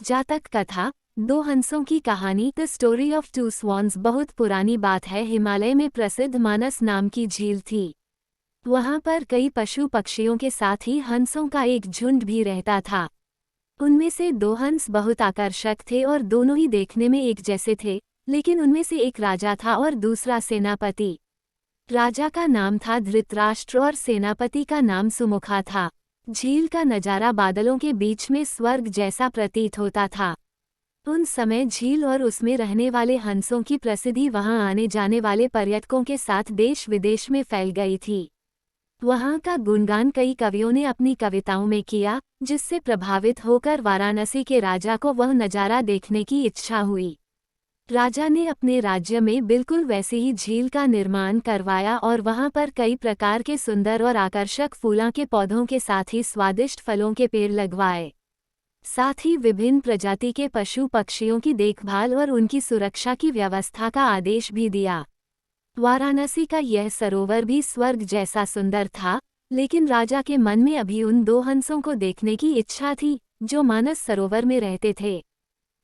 जातक कथा, दो हंसों की कहानी। The story of two swans बहुत पुरानी बात है। हिमालय में प्रसिद्ध मानस नाम की झील थी। वहां पर कई पशु पक्षियों के साथ ही हंसों का एक झुंड भी रहता था। उनमें से दो हंस बहुत आकर्षक थे और दोनों ही देखने में एक जैसे थे, लेकिन उनमें से एक राजा था और दूसरा सेनापति। राजा का नाम था धृतराष्ट्र और सेनापति का नाम सुमुखा था। झील का नजारा बादलों के बीच में स्वर्ग जैसा प्रतीत होता था। उन समय झील और उसमें रहने वाले हंसों की प्रसिद्धि वहां आने जाने वाले पर्यटकों के साथ देश विदेश में फैल गई थी। वहां का गुणगान कई कवियों ने अपनी कविताओं में किया, जिससे प्रभावित होकर वाराणसी के राजा को वह नजारा देखने की इच्छा हुई। राजा ने अपने राज्य में बिल्कुल वैसी ही झील का निर्माण करवाया और वहां पर कई प्रकार के सुंदर और आकर्षक फूलों के पौधों के साथ ही स्वादिष्ट फलों के पेड़ लगवाए। साथ ही विभिन्न प्रजाति के पशु पक्षियों की देखभाल और उनकी सुरक्षा की व्यवस्था का आदेश भी दिया। वाराणसी का यह सरोवर भी स्वर्ग जैसा सुंदर था, लेकिन राजा के मन में अभी उन दो हंसों को देखने की इच्छा थी, जो मानस सरोवर में रहते थे।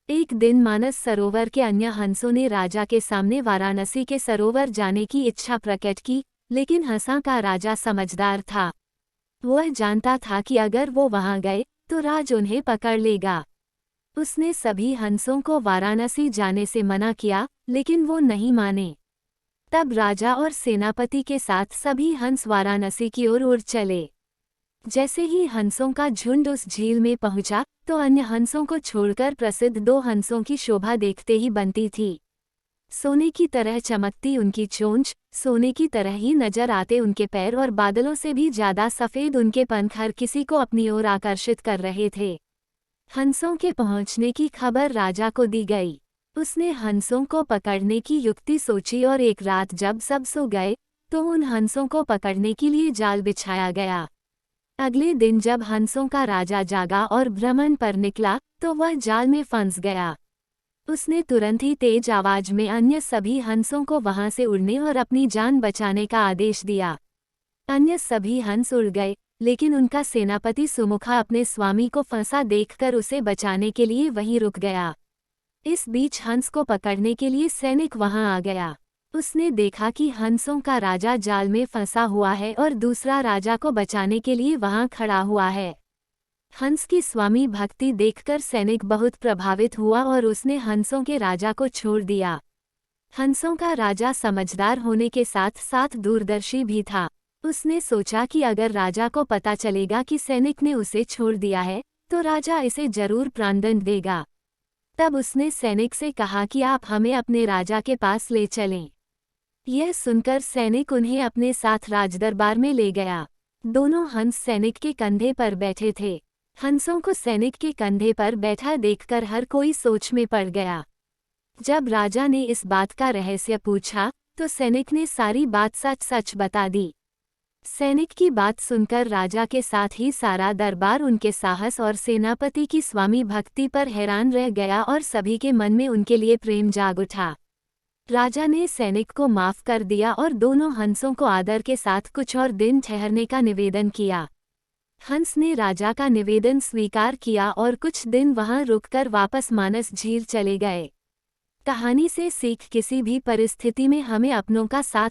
एक दिन मानस सरोवर के अन्य हंसों ने राजा के सामने वाराणसी के सरोवर जाने की इच्छा प्रकट की, लेकिन हंसा का राजा समझदार था। वह जानता था कि अगर वो वहां गए तो राज उन्हें पकड़ लेगा। उसने सभी हंसों को वाराणसी जाने से मना किया, लेकिन वो नहीं माने। तब राजा और सेनापति के साथ सभी हंस वाराणसी की ओर उड़ चले। जैसे ही हंसों का झुंड उस झील में पहुंचा, तो अन्य हंसों को छोड़कर प्रसिद्ध दो हंसों की शोभा देखते ही बनती थी। सोने की तरह चमकती उनकी चोंच, सोने की तरह ही नजर आते उनके पैर और बादलों से भी ज्यादा सफेद उनके पंख हर किसी को अपनी ओर आकर्षित कर रहे थे। हंसों के पहुंचने की खबर राजा को दी गई। उसने हंसों को पकड़ने की युक्ति सोची और एक रात जब सब सो गए, तो उन हंसों को पकड़ने के लिए जाल बिछाया गया। अगले दिन जब हंसों का राजा जागा और भ्रमण पर निकला, तो वह जाल में फंस गया। उसने तुरंत ही तेज आवाज में अन्य सभी हंसों को वहां से उड़ने और अपनी जान बचाने का आदेश दिया। अन्य सभी हंस उड़ गए, लेकिन उनका सेनापति सुमुखा अपने स्वामी को फंसा देखकर उसे बचाने के लिए वहीं रुक गया। इस बीच हंस को पकड़ने के लिए सैनिक वहां आ गया। उसने देखा कि हंसों का राजा जाल में फंसा हुआ है और दूसरा राजा को बचाने के लिए वहां खड़ा हुआ है। हंस की स्वामी भक्ति देखकर सैनिक बहुत प्रभावित हुआ और उसने हंसों के राजा को छोड़ दिया। हंसों का राजा समझदार होने के साथ साथ दूरदर्शी भी था। उसने सोचा कि अगर राजा को पता चलेगा कि सैनिक ने उसे छोड़ दिया है, तो राजा इसे जरूर प्राणदंड देगा। तब उसने सैनिक से कहा कि आप हमें अपने राजा के पास ले चलें। यह सुनकर सैनिक उन्हें अपने साथ राजदरबार में ले गया। दोनों हंस सैनिक के कंधे पर बैठे थे। हंसों को सैनिक के कंधे पर बैठा देखकर हर कोई सोच में पड़ गया। जब राजा ने इस बात का रहस्य पूछा, तो सैनिक ने सारी बात सच सच बता दी। सैनिक की बात सुनकर राजा के साथ ही सारा दरबार उनके साहस और सेनापति की स्वामी भक्ति पर हैरान रह गया और सभी के मन में उनके लिए प्रेम जाग उठा। राजा ने सैनिक को माफ कर दिया और दोनों हंसों को आदर के साथ कुछ और दिन ठहरने का निवेदन किया। हंस ने राजा का निवेदन स्वीकार किया और कुछ दिन वहां रुककर वापस मानस झील चले गए। कहानी से सीख, किसी भी परिस्थिति में हमें अपनों का साथ